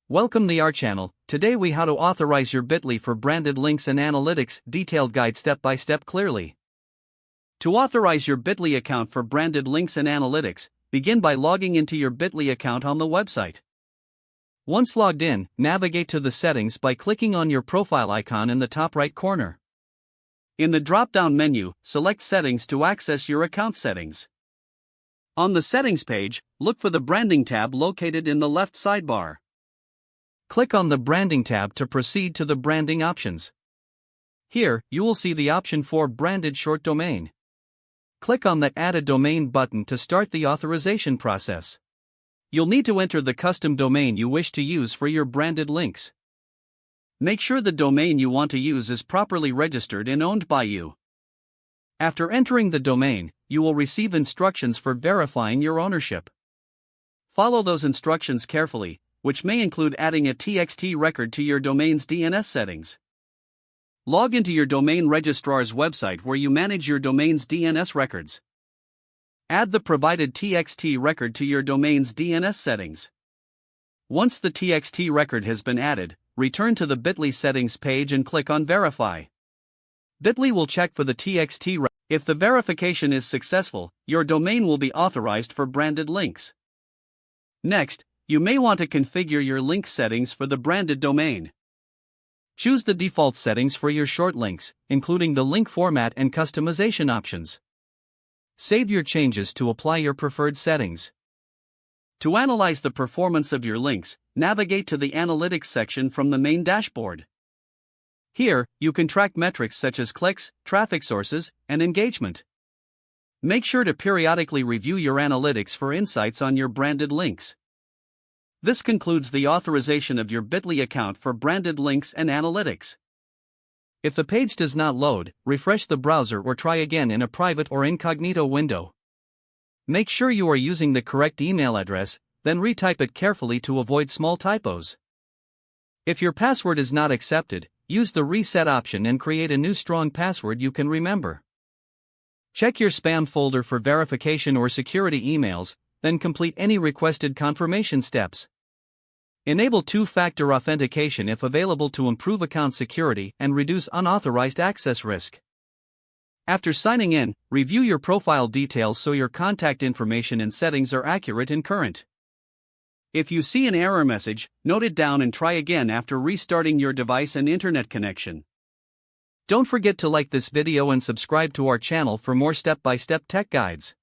Welcome to our channel. Today we how to authorize your Bitly for branded links and analytics, detailed guide step by step clearly. To authorize your Bitly account for branded links and analytics, begin by logging into your Bitly account on the website. Once logged in, navigate to the settings by clicking on your profile icon in the top right corner. In the drop-down menu, select Settings to access your account settings. On the Settings page, look for the Branding tab located in the left sidebar. Click on the Branding tab to proceed to the branding options. Here, you will see the option for Branded Short Domain. Click on the Add a Domain button to start the authorization process. You'll need to enter the custom domain you wish to use for your branded links. Make sure the domain you want to use is properly registered and owned by you. After entering the domain, you will receive instructions for verifying your ownership. Follow those instructions carefully, which may include adding a TXT record to your domain's DNS settings. Log into your domain registrar's website where you manage your domain's DNS records. Add the provided TXT record to your domain's DNS settings. Once the TXT record has been added, return to the Bitly settings page and click on Verify. Bitly will check for the TXT record. If the verification is successful, your domain will be authorized for branded links. Next, you may want to configure your link settings for the branded domain. Choose the default settings for your short links, including the link format and customization options. Save your changes to apply your preferred settings. To analyze the performance of your links, navigate to the Analytics section from the main dashboard. Here, you can track metrics such as clicks, traffic sources, and engagement. Make sure to periodically review your analytics for insights on your branded links. This concludes the authorization of your Bitly account for branded links and analytics. If the page does not load, refresh the browser or try again in a private or incognito window. Make sure you are using the correct email address, then retype it carefully to avoid small typos. If your password is not accepted, use the reset option and create a new strong password you can remember. Check your spam folder for verification or security emails, then complete any requested confirmation steps. Enable two-factor authentication if available to improve account security and reduce unauthorized access risk. After signing in, review your profile details so your contact information and settings are accurate and current. If you see an error message, note it down and try again after restarting your device and internet connection. Don't forget to like this video and subscribe to our channel for more step-by-step tech guides.